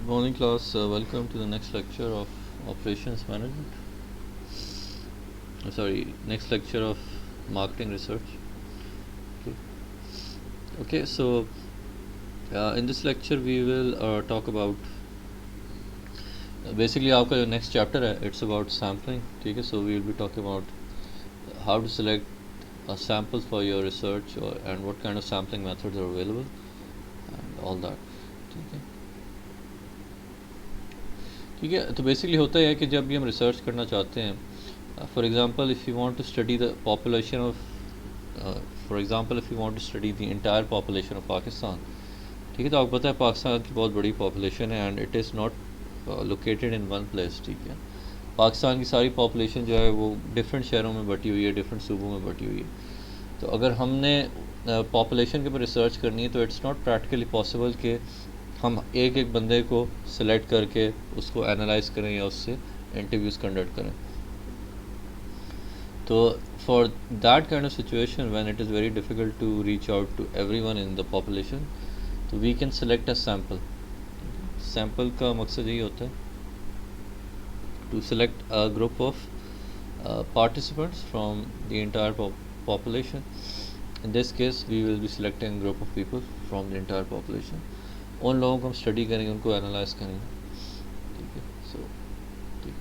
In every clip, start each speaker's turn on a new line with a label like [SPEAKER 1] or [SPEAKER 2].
[SPEAKER 1] Morning class, welcome to the next lecture of operations management. Next lecture of marketing research. Okay, so in this lecture we will talk about basically आपका जो next chapter है it's about sampling. ठीक है, so we will be talking about how to select a sample for your research and what kind of sampling methods are available and all that. ठीक है, तो basically होता है कि जब भी हम रिसर्च करना चाहते हैं, for example if you want to study the population of for example if you want to study the entire population of Pakistan, ठीक है, तो आपको पता है पाकिस्तान की बहुत बड़ी पॉपुलेशन है and it is not located in one place. ठीक है, पाकिस्तान की सारी पॉपुलेशन जो है वो डिफरेंट शहरों में बटी हुई है, डिफरेंट सूबों में बटी हुई है. तो अगर हमने पॉपुलेशन के ऊपर रिसर्च करनी है तो इट्स नॉट प्रैक्टिकली पॉसिबल कि हम एक एक बंदे को सिलेक्ट करके उसको एनालाइज करें या उससे इंटरव्यूज़ कंडक्ट करें. तो for that kind of situation when it is very difficult to reach out to everyone in the population, तो we can select a sample. Sample का मकसद यही होता है to select a group of participants from the entire population. In this case we will be selecting a group of people from the entire population. उन लोगों को हम study करेंगे, उनको एनालाइज करेंगे. ठीक है, सो ठीक,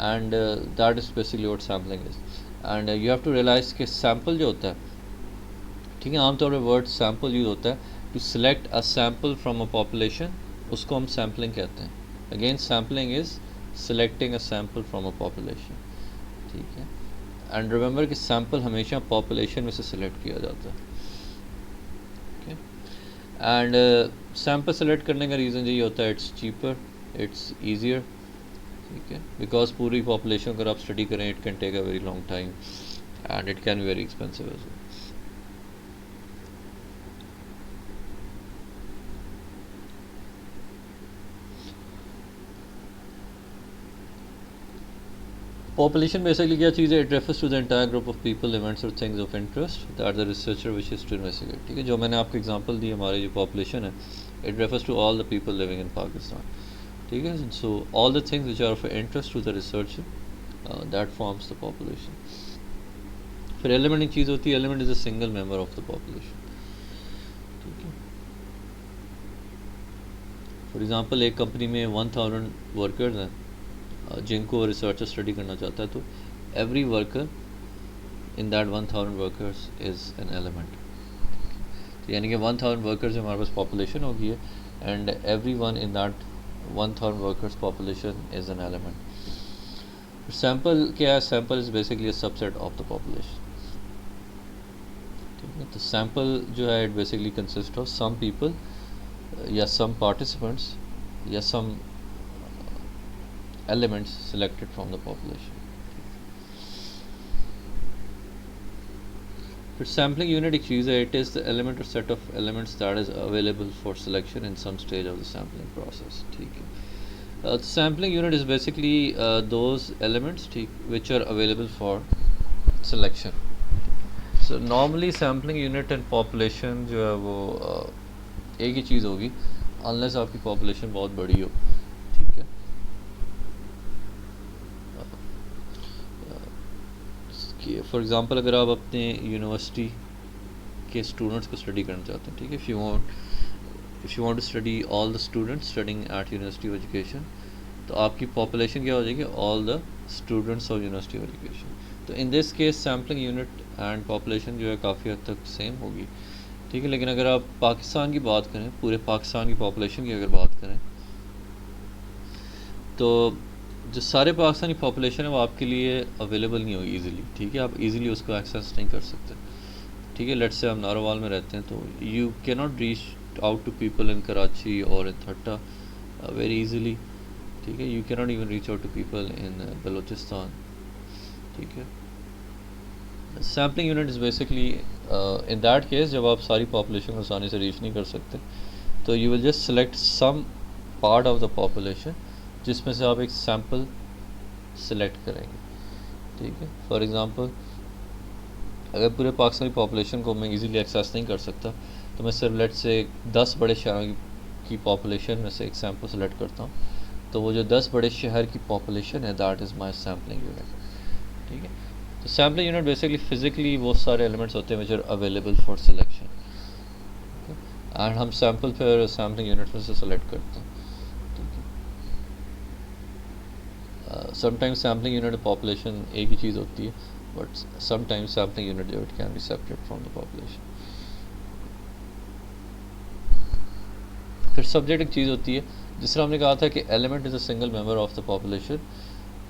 [SPEAKER 1] and that is basically what sampling is. And you have to realize कि सैम्पल जो होता है, ठीक है, आमतौर पर वर्ड सैम्पल यूज़ होता है to select a sample from a population, उसको हम सैम्पलिंग कहते हैं. Again sampling is selecting a sample from a population. ठीक है, एंड रिमेंबर कि सैम्पल हमेशा पॉपुलेशन में से सिलेक्ट किया जाता है. एंड सैम्पल सेलेक्ट करने का रीज़न यही होता है इट्स चीपर, इट्स ईजियर. ठीक है, बिकॉज पूरी पॉपुलेशन अगर आप स्टडी करें it can take a very long time and it can be very expensive as well. Population basically क्या चीज़ है? It refers to the entire group of people, events और things of interest that the researcher wishes to investigate. ठीक है, जो मैंने आपको example दी हमारी जो पॉपुलेशन है, it refers to all the people living in Pakistan. ठीक है, so all the things which are of interest to the researcher that forms the population. फिर एलिमेंट एक चीज़ होती है, element is a single member of the population. ठीक है, for example एक कंपनी में 1000 वर्कर्स हैं जिनको रिसर्चर स्टडी करना चाहता है, तो every worker in that 1000 workers is an element. यानी कि 1000 वर्कर्स हमारे पास पॉपुलेशन होगी है and every one in that 1000 workers population is an element. Sample क्या है? Sample is basically a subset of the population. ठीक है, तो सैम्पल जो है it basically consist of some people या सम पार्टिसिपेंट्स या some elements selected from the population. फिर सैम्पलिंग यूनिट एक चीज़ है, इट इज़ द एलिमेंट और set of elements that is available for selection in some stage of the sampling process. ठीक है, sampling unit is basically those elements, ठीक, which are available for selection. So normally sampling unit and population जो है वो एक ही चीज़ होगी unless आपकी population बहुत बड़ी हो. फॉर एग्ज़ाम्पल अगर आप अपने यूनिवर्सिटी के स्टूडेंट्स को स्टडी करना चाहते हैं, ठीक है, if you want to study all the students studying at university of education, तो आपकी पॉपुलेशन क्या हो जाएगी? All the students of university of education. तो in this case sampling unit and population जो है काफ़ी हद तक सेम होगी. ठीक है, लेकिन अगर आप पाकिस्तान की बात करें, पूरे पाकिस्तान की पॉपुलेशन की अगर बात करें, तो जो सारे पाकिस्तानी पॉपुलेशन है वो आपके लिए अवेलेबल नहीं होगी ईज़िली. ठीक है, आप इजीली उसको एक्सेस नहीं कर सकते. ठीक है, लेट्स से हम नारोवाल में रहते हैं, तो you can not reach out to people in Karachi और इन थट्टा वेरी इजीली. ठीक है, you can not even reach out to people in Balochistan. ठीक है, sampling unit is basically in that case जब आप सारी पॉपुलेशन को आसानी से रीच नहीं कर सकते, तो you will just select some part of the population जिसमें से आप एक सैम्पल सेलेक्ट करेंगे. ठीक है, फॉर एग्ज़ाम्पल अगर पूरे पाकिस्तानी पॉपुलेशन को मैं इजीली एक्सेस नहीं कर सकता, तो मैं सिर्फ लेट से 10 बड़े शहरों की की पॉपुलेशन में से एक सैम्पल सेलेक्ट करता हूँ, तो वो जो 10 बड़े शहर की पॉपुलेशन है that is my sampling unit. ठीक है, तो सैम्पलिंग यूनिट बेसिकली फिजिकली वो सारे एलिमेंट्स होते हैं which are available for selection, and हम सैम्पल फिर सैम्पलिंग यूनिट में से सेलेक्ट करते हैं। समटाइम्स सैम्पलिंग यूनिट पॉपुलेशन एक ही चीज़ होती है, बट समटाइम्स सैम्पलिंग यूनिट जो it can B separate from the population. फिर सब्जेक्ट एक चीज़ होती है, जिस तरह हमने कहा था कि element is a single member of the population.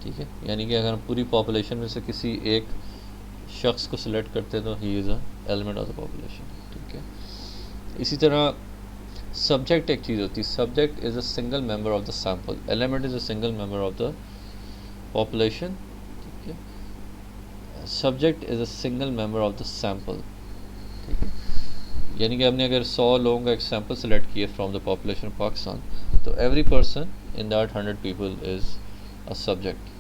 [SPEAKER 1] ठीक है, यानी कि अगर हम पूरी पॉपुलेशन में से किसी एक शख्स को सिलेक्ट करते हैं तो he is a element of the population. ठीक है, इसी तरह सब्जेक्ट एक चीज़ होती है, subject is a single member of the sample, element is a single member of the population. ठीक है, subject is a single member of the sample. ठीक है, यानी कि हमने अगर 100 लोगों का एक सैम्पल सेलेक्ट किया from the population of Pakistan, तो every person in that 100 people is a subject.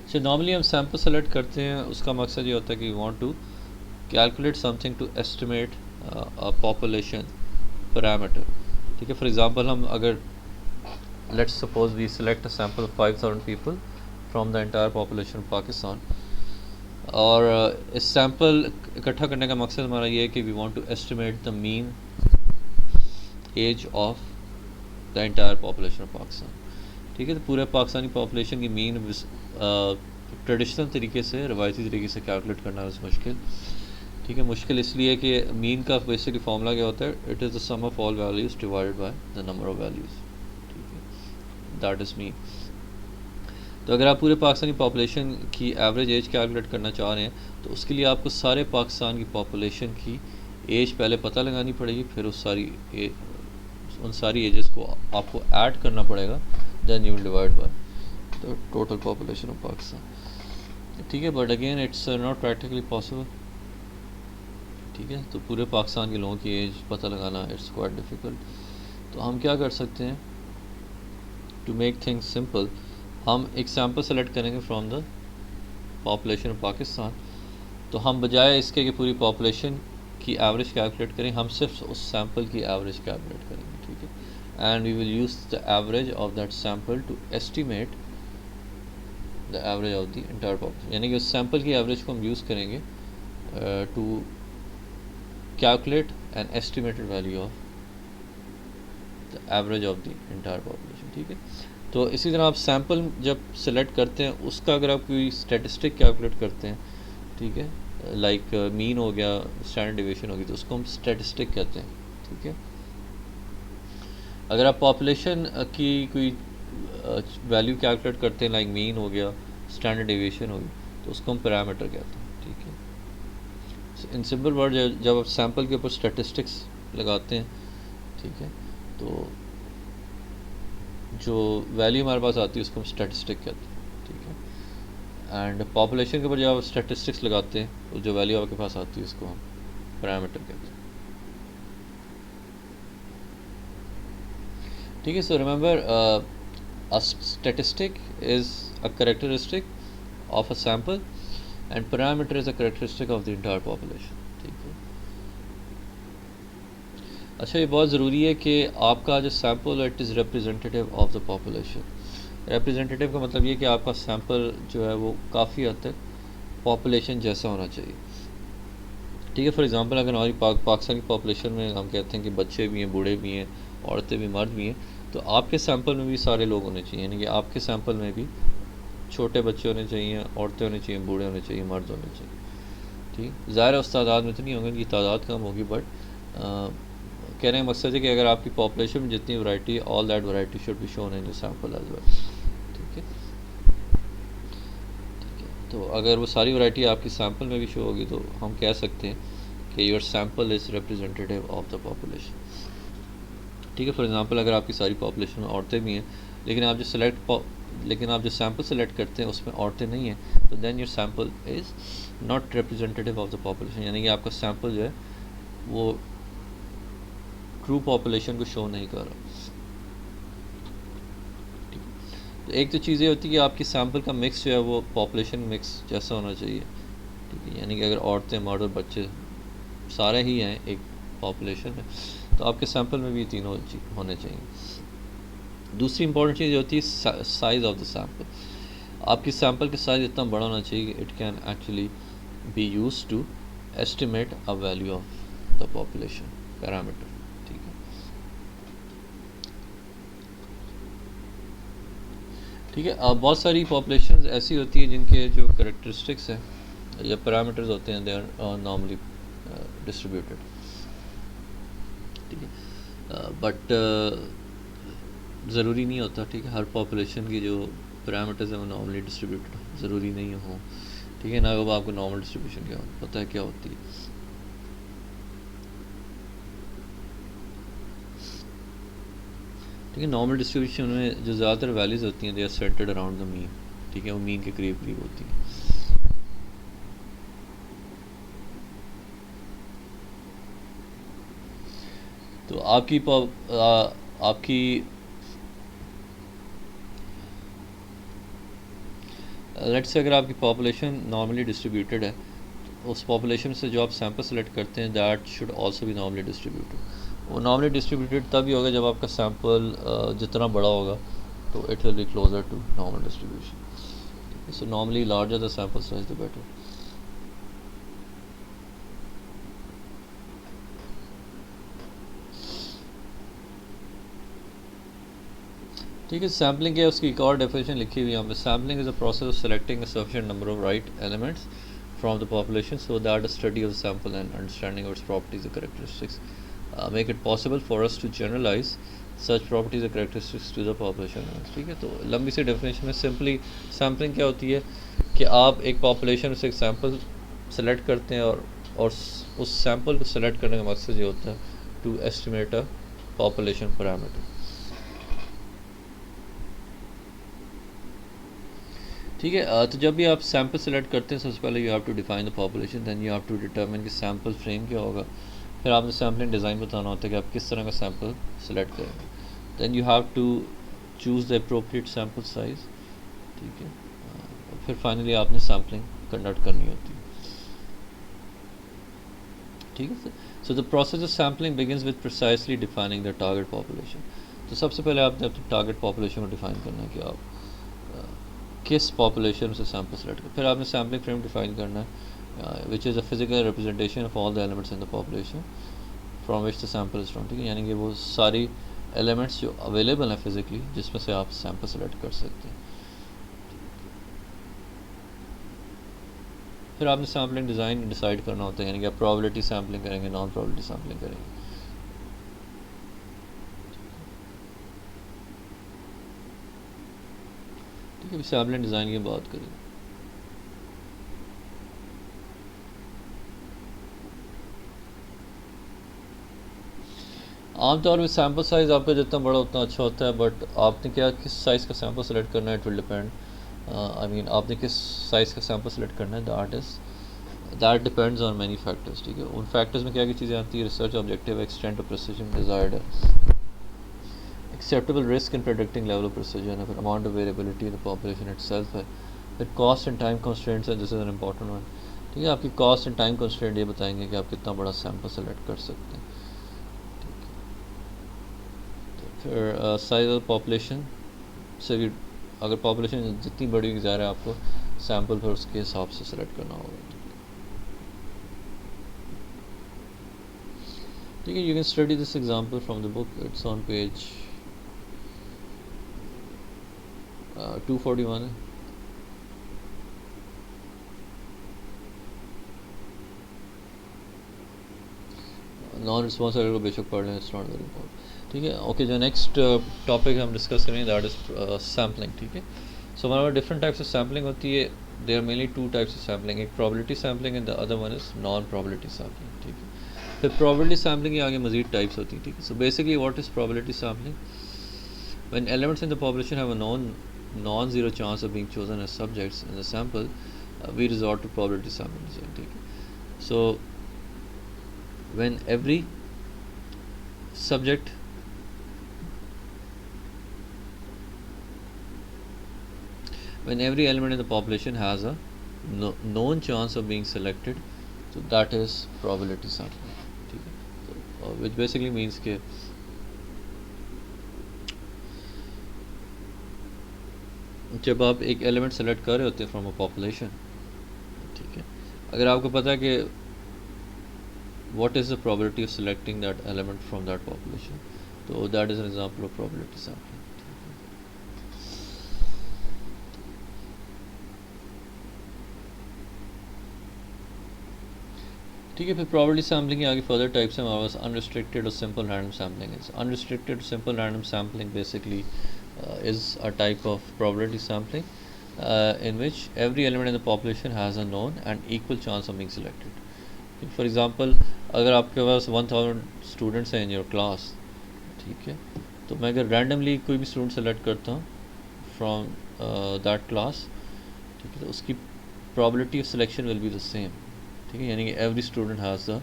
[SPEAKER 1] So normally हम सैम्पल सेलेक्ट करते हैं, उसका मकसद ये होता है कि we want to calculate something to estimate a population parameter. ठीक है, फॉर एग्जांपल हम अगर let's suppose we select a sample of 5000 people from the entire population of Pakistan, और इस सैम्पल इकट्ठा करने का मकसद हमारा ये है कि we want to estimate the mean age of the entire population of Pakistan. ठीक है, तो पूरे पाकिस्तानी पॉपुलेशन की मीन ट्रेडिशनल तरीके से, रवायती तरीके से कैलकुलेट करना है मुश्किल। ठीक है, मुश्किल इसलिए कि मीन का बेसिकली फॉर्मूला क्या होता है, it is the sum of all values divided by the number of values. ठीक है, दैट इज़ मीन। तो अगर आप पूरे पाकिस्तानी पॉपुलेशन की एवरेज एज कैलकुलेट करना चाह रहे हैं, तो उसके लिए आपको सारे पाकिस्तान की पॉपुलेशन की एज पहले पता लगानी पड़ेगी, फिर उन सारी एजेस को आपको ऐड करना पड़ेगा, then you will divide by the total population of Pakistan. ठीक है, but again it's not practically possible. ठीक है, तो पूरे पाकिस्तान के लोगों की एज पता लगाना इट्स क्वाइट डिफ़िकल्ट। तो हम क्या कर सकते हैं, टू मेक थिंग्स सिंपल, हम एक सैम्पल सेलेक्ट करेंगे from the population of Pakistan. तो हम बजाय इसके कि पूरी पॉपुलेशन की एवरेज कैलकुलेट करें, हम सिर्फ उस सैम्पल की एवरेज कैलकुलेट करेंगे। ठीक है, and we will use the average of that sample to estimate the average of the entire population, यानी कि उस सैम्पल की एवरेज को हम यूज़ करेंगे to calculate an estimated value of the average of the entire population। ठीक है, तो इसी तरह आप सैम्पल जब सेलेक्ट करते हैं, उसका अगर आप कोई स्टैटिस्टिक कैलकुलेट करते हैं, ठीक है, लाइक मीन हो गया, स्टैंडर्ड डिविएशन होगी, तो उसको हम स्टैटिस्टिक कहते हैं। ठीक है, अगर आप पॉपुलेशन की कोई वैल्यू कैलकुलेट करते हैं, लाइक मीन हो गया, स्टैंडर्ड डिविएशन होगी, तो उसको हम पैरामीटर कहते हैं। ठीक है, इन सिंपल वर्ड, जब आप सैम्पल के ऊपर स्टैटिस्टिक्स लगाते हैं, ठीक है, तो जो वैल्यू हमारे पास आती है उसको हम स्टैटिस्टिक कहते हैं। ठीक है, एंड पॉपुलेशन के ऊपर जब आप स्टैटिस्टिक्स लगाते हैं, तो जो वैल्यू आपके पास आती है उसको हम पैरामीटर कहते हैं। ठीक है, so remember a statistic is a characteristic of a sample and parameter is a characteristic of the entire population। ठीक है, अच्छा, ये बहुत ज़रूरी है कि आपका जो sample it is representative of the population. Representative का मतलब ये कि आपका सैम्पल जो है वो काफ़ी हद तक पॉपुलेशन जैसा होना चाहिए। ठीक है, फॉर एग्जांपल अगर हमारी पाकिस्तान की पॉपुलेशन में हम कहते हैं कि बच्चे भी हैं, बूढ़े भी हैं, औरतें भी, मर्द भी हैं, तो आपके सैम्पल में भी सारे लोग होने चाहिए, यानी कि आपके सैम्पल में भी छोटे बच्चे होने चाहिए, औरतें होनी चाहिए, बूढ़े होने चाहिए, मर्द होने चाहिए। ठीक, ज़ाहिर है उस तादाद में तो नहीं होंगे, इनकी तादाद कम होगी, बट कहने का मकसद है कि अगर आपकी पॉपुलेशन में जितनी वैरायटी है, all that variety should be shown in the sample as well. ठीक है, ठीक है, तो अगर वो सारी वैरायटी आपकी सैम्पल में भी शो होगी, तो हम कह सकते हैं कि your sample is representative of the population. ठीक है, फॉर एग्जांपल अगर आपकी सारी पॉपुलेशन में औरतें भी हैं, लेकिन आप जो सैम्पल सेलेक्ट करते हैं उसमें औरतें नहीं हैं, तो then your sample is not representative of the population, यानी कि आपका सैम्पल जो है वो ट्रू पॉपुलेशन को शो नहीं कर रहा। तो एक तो चीज़ें होती है कि आपकी सैम्पल का मिक्स जो है वो पॉपुलेशन मिक्स जैसा होना चाहिए, ठीक है, यानी कि अगर औरतें मर्द और बच्चे सारे ही हैं एक पॉपुलेशन में, तो आपके सैम्पल में भी तीनों होने चाहिए। दूसरी इंपॉर्टेंट चीज़ होती है साइज़ ऑफ द सैम्पल। आपकी सैम्पल का साइज़ इतना बड़ा होना चाहिए कि it can actually be use to estimate a value of the population parameter, ठीक है। ठीक है, बहुत सारी पॉपुलेशन ऐसी होती है जिनके जो करेक्टरिस्टिक्स हैं या पैरामीटर्स होते हैं दे आर नॉर्मली डिस्ट्रीब्यूटेड, ठीक है, बट ज़रूरी नहीं होता, ठीक है, हर पॉपुलेशन की जो पैरामीटर्स हैं वो नॉर्मली डिस्ट्रीब्यूटेड ज़रूरी नहीं हो, ठीक है ना। अब आपको नॉर्मल डिस्ट्रीब्यूशन क्या पता है क्या होती है। ठीक है, नॉर्मल डिस्ट्रीब्यूशन में जो ज़्यादातर वैल्यूज़ होती हैं they are centered around the mean, ठीक है, वो मीन के करीब करीब होती है। तो आपकी लेट्स से अगर आपकी पॉपुलेशन नॉर्मली डिस्ट्रीब्यूटेड है, तो उस पॉपुलेशन से जो आप सैंपल सेलेक्ट करते हैं that should also be normally distributed. वो नॉर्मली डिस्ट्रीब्यूटेड तभी होगा जब आपका सैंपल जितना बड़ा होगा तो it will be closer to normal distribution. So normally larger the sample size the better. ठीक है, सैम्पलिंग क्या है उसकी एक और डेफिनेशन लिखी हुई है यहाँ पे। Sampling is a process of selecting a sufficient number of right elements from the population so that a study of the sample and understanding of its properties and characteristics make it possible for us to generalize such properties and characteristics to the population। ठीक है, तो लंबी सी definition में simply sampling क्या होती है कि आप एक पॉपुलेशन से एक सैम्पल सेलेक्ट करते हैं और उस सैम्पल को सेलेक्ट करने का मकसद ये होता है to estimate a population parameter. ठीक है, तो जब भी आप सैम्पल सेलेक्ट करते हैं सबसे पहले you have to define the population, then you have to determine कि सैम्पल फ्रेम क्या होगा, फिर आपने सैम्पलिंग डिज़ाइन बताना होता है कि आप किस तरह का सैम्पल सेलेक्ट करेंगे, then you have to choose the appropriate sample size, ठीक है, और फिर फाइनली आपने सैम्पलिंग कंडक्ट करनी होती है। ठीक है, so the process of sampling begins with precisely defining the target population. तो सबसे पहले आपने अपनी टारगेट पॉपुलेशन को डिफाइन करना है कि आप किस पॉपुलेशन से सैम्पल सेलेक्ट कर, फिर आपने सैम्पलिंग फ्रेम डिफाइन करना है which is a physical representation of all the elements in the population from which the sample is from. ठीक है, यानी कि वो सारी एलिमेंट्स जो अवेलेबल हैं फिजिकली जिसमें से आप सैम्पल सेलेक्ट कर सकते हैं। फिर आपने सैम्पलिंग डिज़ाइन डिसाइड करना होता है, यानी कि आप प्रोबेबिलिटी सैम्पलिंग करेंगे, नॉन प्रोबेबिलिटी सैम्पलिंग करेंगे। ठीक है, सैम्पलिंग डिज़ाइन की बात करें। आमतौर पर सैम्पल साइज़ आपका जितना बड़ा उतना अच्छा होता है, बट आपने क्या किस साइज़ का सैम्पल सेलेक्ट करना है it will depend. I mean आपने किस साइज़ का सैम्पल सेलेक्ट करना है that depends on many factors. ठीक है, उन फैक्टर्स में क्या क्या चीज़ें आती है, research objective, extent of precision desired, acceptable risk in predicting level of precision, फिर amount of variability in the population itself है, फिर कॉस्ट एंड टाइम कंस्ट्रेंट्स है, this is an important one. ठीक है, आपकी कॉस्ट एंड टाइम कंस्ट्रेंट ये बताएंगे कि आप कितना बड़ा सैम्पल सेलेक्ट कर सकते हैं। फिर साइज ऑफ पॉपुलेशन से भी, अगर पॉपुलेशन जितनी बड़ी जा रहा है आपको सैम्पल फिर उसके हिसाब से सेलेक्ट करना होगा। ठीक है, you can study this example from the book, it's on page 241 है। नॉन रिस्पॉन्सिबल को बेशक पढ़ लें, इट्स नॉट वेरी इंपॉर्टेंट। ठीक है, ओके, जो नेक्स्ट टॉपिक हम डिस्कस करेंगे दैट इज सैम्पलिंग। ठीक है, सो हमारे डिफरेंट टाइप्स ऑफ सैम्पलिंग होती है, there are mainly two types of sampling, एक probability sampling and the other one is non probability sampling. ठीक है, फिर प्रोबेबिलिटी सैम्पलिंग के आगे मजीद टाइप्स होती हैं। ठीक है, so basically what is probability sampling, when elements in the population have a non-zero chance of being chosen as subjects in the sample, we resort to probability sampling design. ठीक है, so when every subject when every element in the population has a known chance of being selected, so that is probability sampling, ठीक है. So, which basically means कि जब आप एक element select कर रहे होते हैं फ्रॉम अ पॉपुलेशन, ठीक है, अगर आपको पता है कि what is the probability of selecting that element from that population, so that is an example of probability sampling. ठीक है, फिर probability sampling के आगे further types हैं हमारे पास. Unrestricted और simple random sampling is. Unrestricted simple random sampling basically is a type of probability sampling in which every element in the population has a known and equal chance of being selected. For example, अगर आपके पास 1000 students हैं in your class, ठीक है, तो मैं अगर randomly कोई भी स्टूडेंट सेलेक्ट करता हूँ फ्रॉम दैट क्लास, ठीक है, तो उसकी probability of selection will be the same, ठीक है, यानी कि every student has the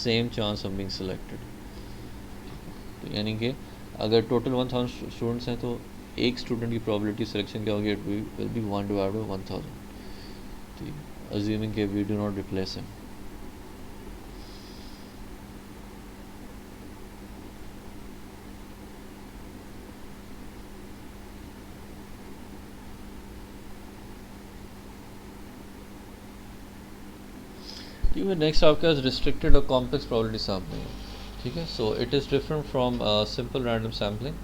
[SPEAKER 1] same chance of being selected. तो यानी कि अगर टोटल 1000 स्टूडेंट्स हैं तो एक स्टूडेंट की probability सिलेक्शन क्या होगी, it will be 1 divided by 1000, ठीक है, assuming कि we do not replace him. ठीक है, नेक्स्ट आपके पास रिस्ट्रिक्टेड और कॉम्प्लेक्स प्रोबेबिलिटी सैम्पलिंग है, ठीक है. So it is different from simple random sampling,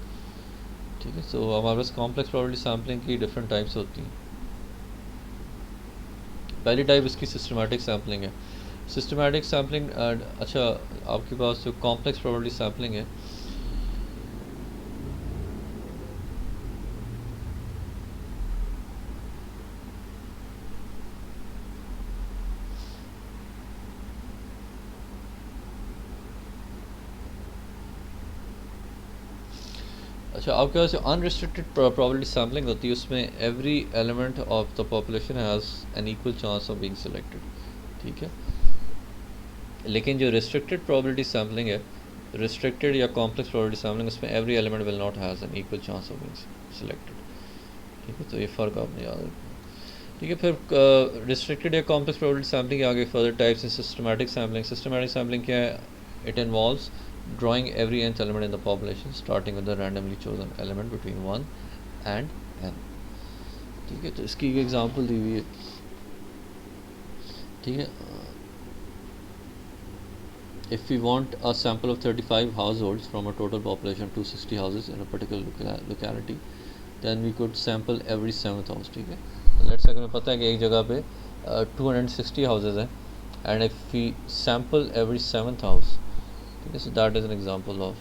[SPEAKER 1] ठीक है. सो हमारे पास कॉम्प्लेक्स प्रोबेबिलिटी सैम्पलिंग की डिफरेंट टाइप्स होती हैं. पहली टाइप इसकी सिस्टमैटिक सैम्पलिंग है. सिस्टमैटिक सैम्पलिंग, अच्छा, आपके पास जो कॉम्प्लेक्स प्रोबेबिलिटी सैम्पलिंग है, अच्छा, आपके पास जो अनरिस्ट्रिक्टेड प्रोबेबिलिटी सैम्पलिंग होती है उसमें every element of the population has an equal chance of being selected, ठीक है. लेकिन जो रिस्ट्रिक्टेड प्रोबेबिलिटी सैम्पलिंग है, रिस्ट्रिक्टेड या कॉम्प्लेक्स प्रोबेबिलिटी सैम्पलिंग, उसमें every element will not has an equal chance of being selected, ठीक है. तो ये फ़र्क आपने याद रखना, ठीक है. फिर रिस्ट्रिक्टेड या कॉम्प्लेक्स प्रोबेबिलिटी सैम्पलिंग के आगे फर्दर टाइप्स हैं. Systematic sampling. सिस्टमैटिक सैम्पलिंग क्या है? It involves drawing every nth element in the population starting with the randomly chosen element between 1 and n, ठीक है. तो इसकी एक एग्जांपल दी हुई है, ठीक है. if we want a sample of 35 households from a total population of 260 houses in a particular locality, then we could sample every 7th house, ठीक है. लेट्स अगर हमें पता है कि एक जगह पे 260 हाउसेज हैं and if we sample every 7th house, so that is an example of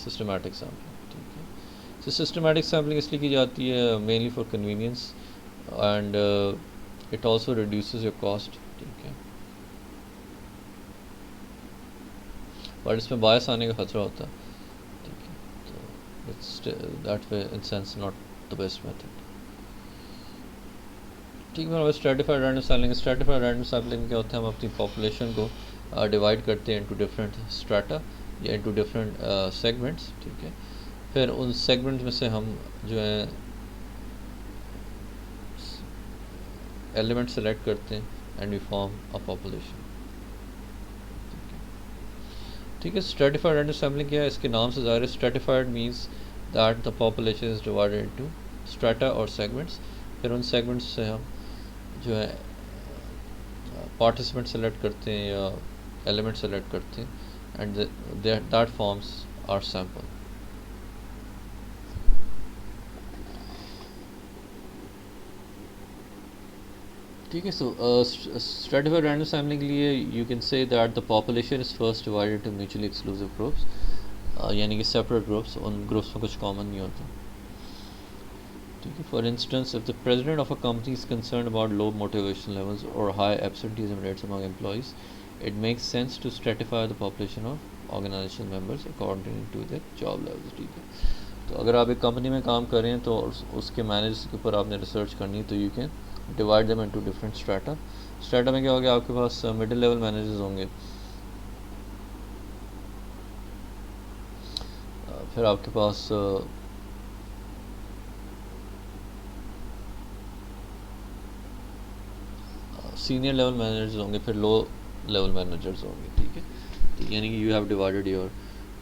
[SPEAKER 1] systematic sampling, ठीक है. So systematic sampling इसलिए की जाती है mainly for convenience and it also reduces your cost, ठीक है, but इसमें bias आने का खतरा होता है, ठीक है. तो it's that way in sense not the best method, ठीक है. हमारे stratified random sampling. Stratified random sampling क्या होता है? हम अपनी पॉपुलेशन को डिवाइड करते हैं इनटू डिफरेंट स्ट्राटा या इनटू डिफरेंट सेगमेंट्स, ठीक है. फिर उन सेगमेंट्स में से हम जो है एलिमेंट सेलेक्ट करते हैं and we form a population, ठीक है. स्ट्रेटिफाइड रैंडम सैम्पलिंग क्या है? इसके नाम से ज़ाहिर है. Stratified means that the population is divided into strata और सेगमेंट्स. फिर उन सेगमेंट्स से हम जो है पार्टिसिपेंट सेलेक्ट करते हैं या एलिमेंट सेलेक्ट करते हैं and that forms our sample, ठीक है. सो स्ट्रेटिफाइड रैंडम सैम्पलिंग के लिए you can say that the population is first divided to mutually exclusive groups, यानी कि सेपरेट ग्रुप्स. उन ग्रुप्स में कुछ कॉमन नहीं होता, ठीक है. For instance, if the president of a company is concern about low motivation levels और high absenteeism rates among employees, it makes sense to stratify the population of organization members according to their job levels, ठीक है. तो अगर आप एक company में काम कर रहे हैं तो उसके मैनेजर्स के ऊपर आपने रिसर्च करनी है, तो you can divide them into different strata. Strata में क्या होगा? आपके पास मिडिल लेवल मैनेजर्स होंगे, फिर आपके पास सीनियर लेवल मैनेजर्स होंगे, फिर लो लेवल मैनेजर्स होंगे, ठीक है। तो यानी कि you have divided your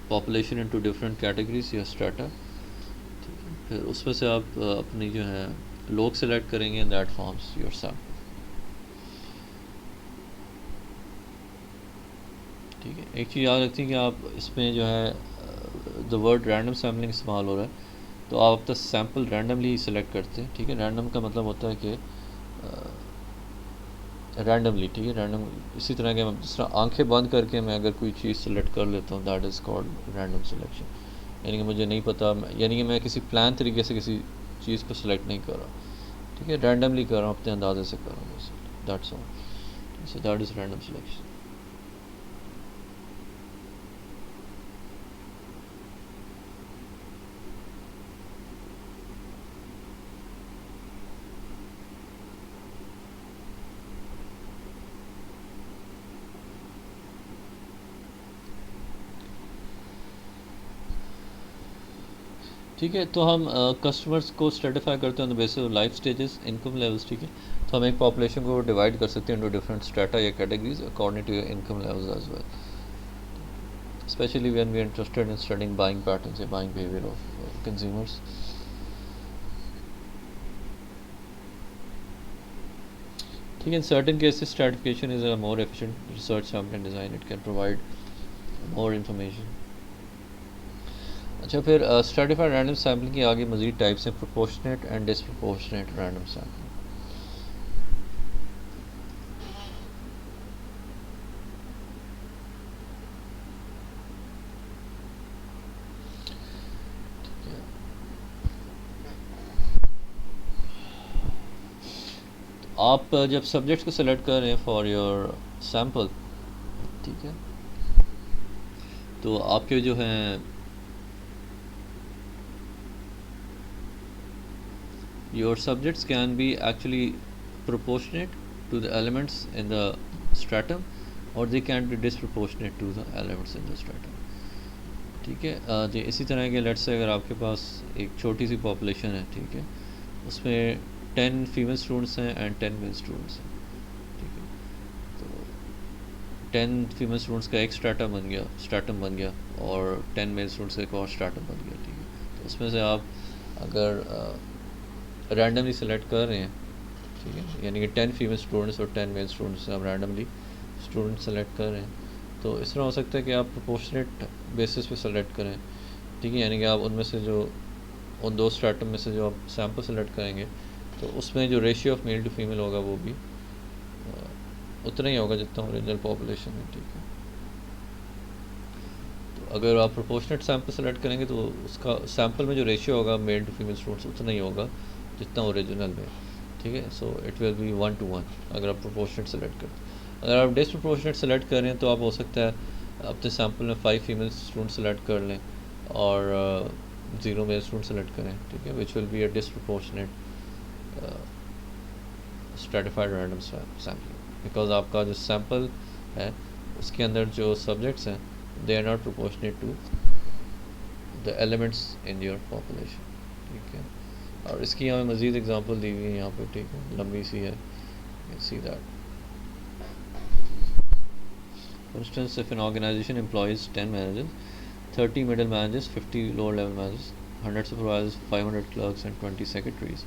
[SPEAKER 1] population into different categories या स्ट्रेटा, ठीक है। फिर उसमें से आप अपनी जो है लोग सेलेक्ट करेंगे and that forms your sample, ठीक है। एक चीज़ याद रखती है कि आप इसमें जो है द वर्ड रैंडम सैम्पलिंग इस्तेमाल हो रहा है, तो आप तो सैम्पल रैंडमली सेलेक्ट करते हैं, ठीक है। रैंडम का मतलब होता है कि रैंडमली, ठीक है, रैंडम। इसी तरह के जिस तरह आंखें बंद करके मैं अगर कोई चीज़ सेलेक्ट कर लेता हूँ, that is called random selection. यानी कि मुझे नहीं पता, यानी कि मैं किसी प्लान तरीके से किसी चीज़ को सेलेक्ट नहीं कर रहा, ठीक है, रैंडमली कर रहा हूँ, अपने अंदाजे से कर रहा हूँ, that's all. So that is random selection. ठीक है, तो हम कस्टमर्स को स्ट्रेटिफाई करते हैं on the basis of life stages, income levels, ठीक है। तो हम एक पॉपुलेशन को डिवाइड कर सकते हैं इनटू डिफरेंट स्ट्रेटा या categories according to your income levels as well, especially when we are interested in studying buying patterns or buying behavior of consumers. ठीक है, in certain cases stratification is a more efficient research sampling design, it can provide more information. अच्छा, फिर stratified random sampling की आगे मज़ीद types हैं, proportionate and disproportionate random sampling. आप जब सब्जेक्ट्स को सिलेक्ट कर रहे हैं फॉर योर सैम्पल, ठीक है, तो आपके जो हैं your subjects can be actually proportionate to the elements in the stratum or they can be disproportionate to the elements in the stratum, ठीक है। जी, इसी तरह के लेट्स से अगर आपके पास एक छोटी सी पॉपुलेशन है, ठीक है, उसमें 10 फीमेल स्टूडेंट्स हैं एंड 10 मेल स्टूडेंट्स हैं, ठीक है। तो 10 फीमेल स्टूडेंट्स का एक स्ट्राटम बन गया और 10 मेल स्टूडेंट्स का एक और स्ट्राटम बन गया, ठीक है। तो उसमें से आप अगर रैंडमली सेलेक्ट कर रहे हैं, ठीक है, यानी कि 10 फीमेल स्टूडेंट्स और 10 मेल स्टूडेंट्स से आप रैंडमली स्टूडेंट सेलेक्ट कर रहे हैं, तो इस तरह हो सकता है कि आप प्रोपोर्शनेट बेसिस पे सेलेक्ट करें, ठीक है। यानी कि आप उनमें से जो उन दो स्ट्राटम में से जो आप सैम्पल सेलेक्ट करेंगे, तो उसमें जो ratio of male to female होगा वो भी उतना ही होगा जितना ओरिजिनल पॉपुलेशन है, ठीक है। तो अगर आप प्रोपोर्शनेट सैम्पल सेलेक्ट करेंगे तो उसका सैम्पल में जो रेशियो होगा मेल टू फीमेल स्टूडेंट्स उतना ही होगा जितना ओरिजिनल में, ठीक है। सो इट विल बी 1:1 अगर आप प्रोपोर्शनेट सेलेक्ट करते हैं। अगर आप डिसप्रोपोर्शनेट सेलेक्ट कर रहे हैं तो आप हो सकता है अपने सैम्पल में 5 फीमेल स्टूडेंट सेलेक्ट कर लें और 0 मेल स्टूडेंट सेलेक्ट करें, ठीक है, which will be a disproportionate stratified random sampling, because आपका जो सैम्पल है उसके अंदर जो सब्जेक्ट्स हैं they are not proportionate to the elements in your population, ठीक है। और इसकी हमें मज़ीद एग्जांपल दी हुई है यहाँ पे, ठीक है, लंबी सी है, see that. For instance, if an organization employs 10 managers, 30 middle managers, 50 lower level managers, 100 supervisors, 500 clerks and 20 secretaries,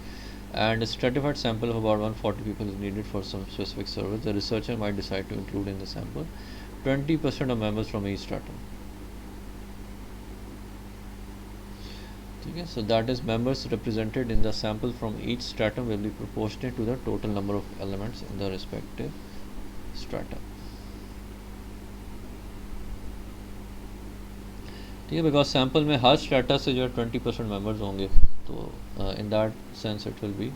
[SPEAKER 1] and a stratified sample of about 140 people is needed for some specific service, the researcher might decide to include in the sample 20% of members from each stratum. Okay, so that is members represented in the sample from each stratum will be proportionate to the total number of elements in the respective strata. ठीक है, because sample में हर strata से जो है 20% members होंगे, तो in that sense it will B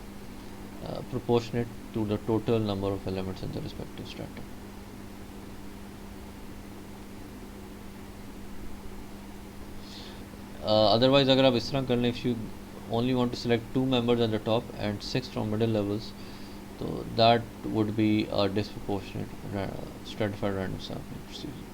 [SPEAKER 1] proportionate to the total number of elements in the respective stratum. Otherwise अगर आप इस तरह कर लें, if you only want to select 2 members at the top and 6 from middle levels, so that would be a disproportionate stratified random sampling procedure.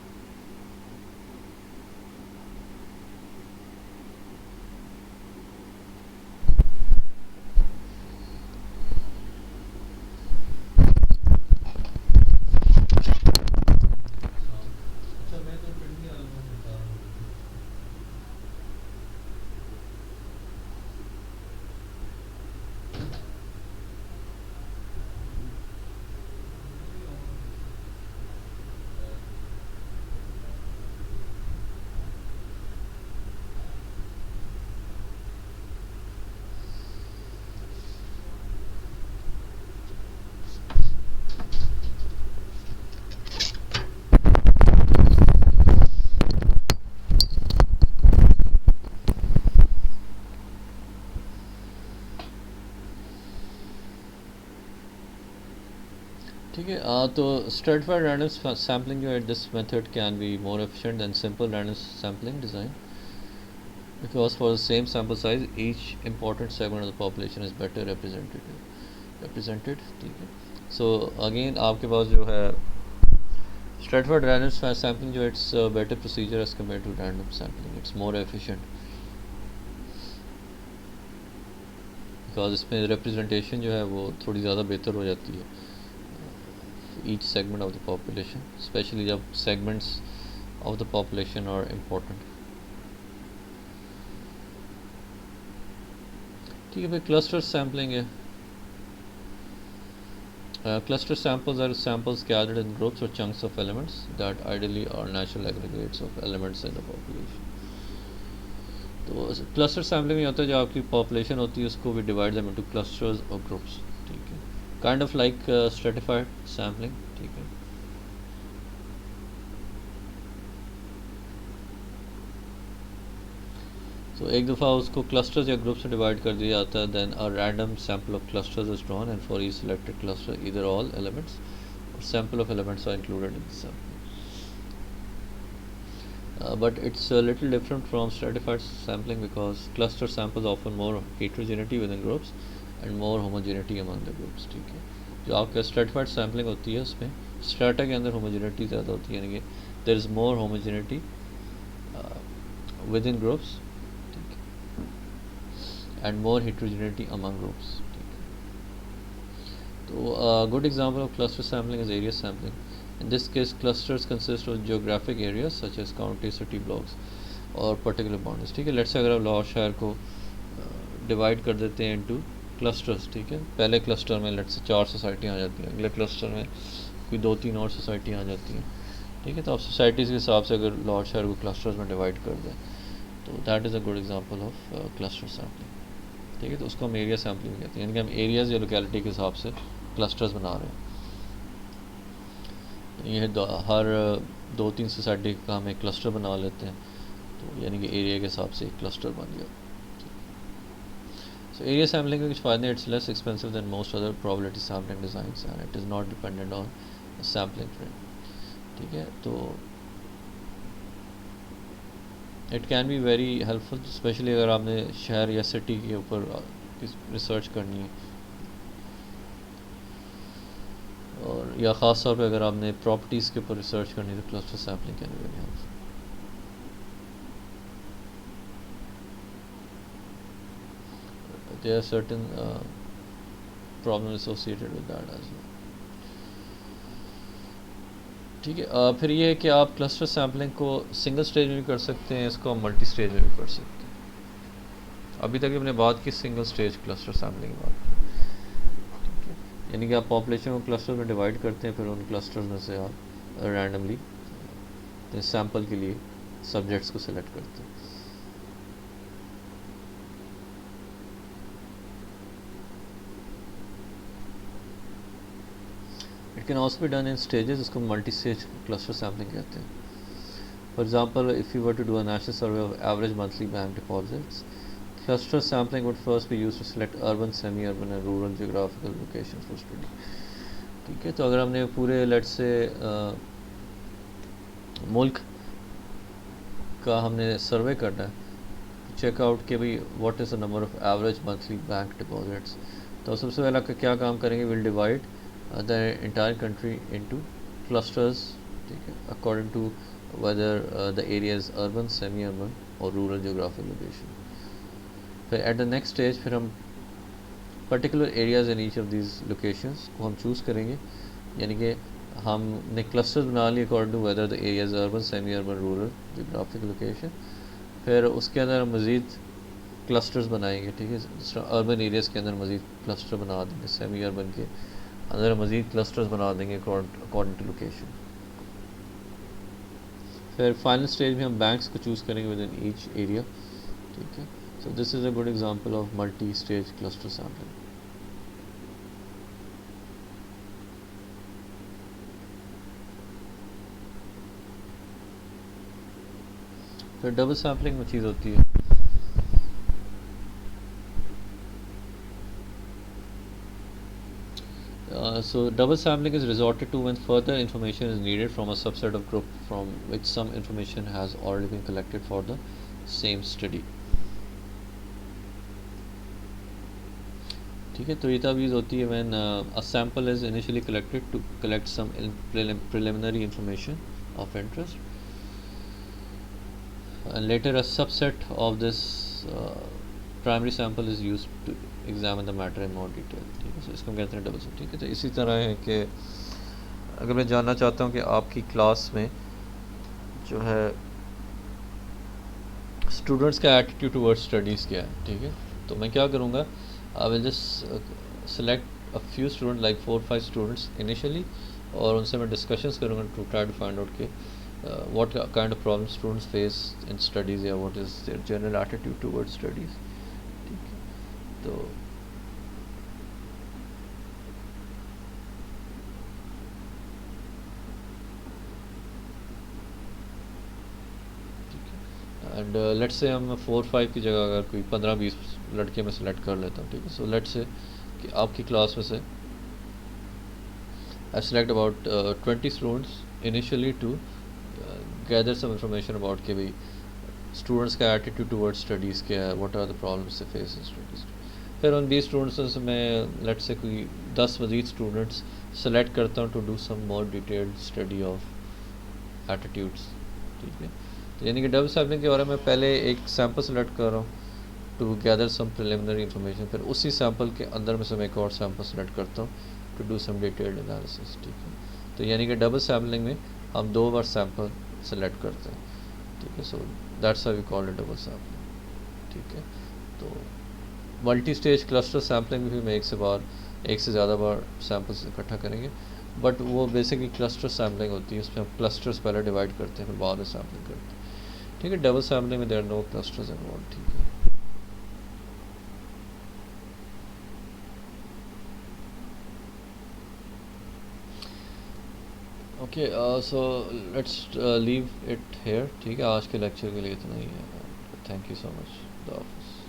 [SPEAKER 1] ठीक है। तो stratified random sampling जो है, this method can be more efficient then simple random sampling design because for the same sample size each important segment of the population is better represented ठीक है। so again आपके पास जो है stratified random sampling जो है, it's a better procedure as compared to random sampling, it's more efficient because इसमें representation जो है वो थोड़ी ज़्यादा बेहतर हो जाती है each segment of the population, especially जब segments of the population are important। ठीक है। फिर क्लस्टर सैम्पलिंग है। Cluster samples are samples gathered in groups or chunks of elements that ideally are natural aggregates of elements in the population। तो cluster sampling में होता है, जो आपकी पॉपुलेशन होती है उसको भी डिवाइड देम इनटू क्लस्टर्स और ग्रुप्स। ठीक है, kind of like stratified sampling. ठीक है, तो एक दफ़ा उसको क्लस्टर्स या ग्रुप्स में डिवाइड कर दिया जाता है, then a random sample of clusters is drawn and for each selected cluster either all elements or sample of elements are included in the sample. But it's a little different from stratified sampling because cluster samples offer more heterogeneity within groups and more homogeneity among the groups। ठीक है, जो आपका stratified sampling होती है उसमें strata के अंदर homogeneity ज़्यादा होती है, यानी कि there is more homogeneity within groups and more heterogeneity among groups। ठीक है, तो a good example of cluster sampling is area sampling। In this case, clusters consist of geographic areas such as counties, city blocks और particular boundaries। ठीक है, let's say अगर आप लाहौर शहर को डिवाइड कर देते हैं इनटू क्लस्टर्स। ठीक है, पहले क्लस्टर में लेट्स से 4 सोसाइटियाँ आ जाती हैं, अगले क्लस्टर में कोई 2-3 और सोसाइटियाँ आ जाती हैं। ठीक है, तो आप सोसाइटीज़ के हिसाब से अगर लाहौर शहर को क्लस्टर्स में डिवाइड कर दें तो that is a good example of cluster sampling. ठीक है, तो उसको हम एरिया सैम्पलिंग कहते हैं, यानी कि हम एरियाज़ या लोकेलिटी के हिसाब से क्लस्टर्स बना रहे हैं। ये हर 2-3 सोसाइटी का हम एक क्लस्टर बना लेते हैं, तो यानी कि एरिया के हिसाब से एक क्लस्टर बन गया। सो एरिया सैम्पलिंग के कुछ फ़ायदे, it's less expensive than most other probability sampling designs and it is not dependent on sampling frame. ठीक है, तो it can be very helpful, specially अगर आपने शहर या सिटी के ऊपर रिसर्च करनी है, और या ख़ास तौर पे अगर आपने प्रॉपर्टीज़ के ऊपर रिसर्च करनी है तो cluster sampling can be very helpful. There are certain problems associated with that as well। ठीक है, फिर ये है कि आप क्लस्टर सैम्पलिंग को सिंगल स्टेज में भी कर सकते हैं, इसको आप मल्टी स्टेज में भी कर सकते हैं। अभी तक हमने बात की सिंगल स्टेज क्लस्टर सैम्पलिंग की बात की, यानी कि आप पॉपुलेशन को क्लस्टर में डिवाइड करते हैं, फिर उन क्लस्टर्स में से आप रैंडमली सैम्पल के लिए सब्जेक्ट्स को सिलेक्ट करते हैं। It can also be done in stages, इसको multi-stage cluster sampling कहते हैं। For example, if you were to do a national survey of average monthly bank deposits, cluster sampling would first be used to select urban, semi-urban and rural geographical locations for study। ठीक है, तो अगर हमने पूरे let's say मुल्क का हमने सर्वे करना है, चेक आउट कि भाई what is the number of average monthly bank deposits, तो सबसे पहले क्या काम करेंगे, will divide the entire country into clusters, according to whether the area is urban, semi-urban or rural geographic location। फिर at the next stage फिर हम particular areas in each of these locations को हम choose करेंगे, यानी कि हमने clusters बना लिए according to whether the area is urban, semi-urban, rural geographic location। फिर उसके अंदर हम मज़ीद clusters बनाएंगे। ठीक है, जिस तरह urban areas के अंदर मज़ीद cluster बना देंगे, semi-urban के अंदर मज़ीद क्लस्टर्स बना देंगे अकॉर्डिंग टू लोकेशन। फिर फाइनल स्टेज में हम बैंक्स को चूज़ करेंगे विद इन ईच एरिया। ठीक है, so this is a good example of multi stage cluster sampling. फिर डबल सैम्पलिंग में चीज़ होती है, So double sampling is resorted to when further information is needed from a subset of group from which some information has already been collected for the same study. ठीक है, तो ये तब use होती है when a sample is initially collected to collect some preliminary information of interest, and later a subset of this primary sample is used to examine the matter in more detail. ठीक है, so इसको हम कहते हैं double sampling. ठीक है, तो इसी तरह है कि अगर मैं जानना चाहता हूँ कि आपकी क्लास में जो है स्टूडेंट्स का एटीट्यूड टुवर्ड्स स्टडीज़ क्या है, ठीक है, तो मैं क्या करूँगा, I will just select a few student like 4-5 students initially, और उनसे मैं डिस्कशंस करूँगा to try to find out के what kind of problems students face in studies या what is their general attitude towards studies. ठीक है, तो and let's say हम 4-5 की जगह अगर कोई 15-20 लड़के में सेलेक्ट कर लेता हूँ. ठीक है, सो लेट्स से कि आपकी क्लास में से I select about 20 students initially to gather some information about कि भाई स्टूडेंट्स का एटीट्यूड टुवर्ड्स स्टडीज़ क्या है, what are the problems they face in studies. फिर उन 20 स्टूडेंट्स से मैं लेट्स से कोई 10 मज़ीद स्टूडेंट्स सेलेक्ट करता हूँ to do some more detailed study of attitudes. ठीक है, तो यानी कि डबल सैम्पलिंग के बारे में पहले एक सैम्पल सेलेक्ट कर रहा हूँ to gather some preliminary information, फिर उसी सैम्पल के अंदर में से मैं एक और सैम्पल सेलेक्ट करता हूँ to do some detailed analysis. ठीक है, तो यानी कि डबल सैम्पलिंग में हम 2 बार सैम्पल सेलेक्ट करते हैं. ठीक है, so that's how we call it double sampling. ठीक है, तो मल्टी स्टेज क्लस्टर सैम्पलिंग भी हम एक से ज़्यादा बार सैम्पल्स इकट्ठा करेंगे, बट वो बेसिकली क्लस्टर सैम्पलिंग होती है, उसमें हम क्लस्टर्स पहले डिवाइड करते हैं फिर बाद में सैम्पलिंग करते हैं. ठीक है, डबल सैम्पलिंग में there are no clusters involve. ठीक है, okay, so let's leave it here. ठीक है, आज के लेक्चर के लिए इतना ही है. Thank you so much. The office.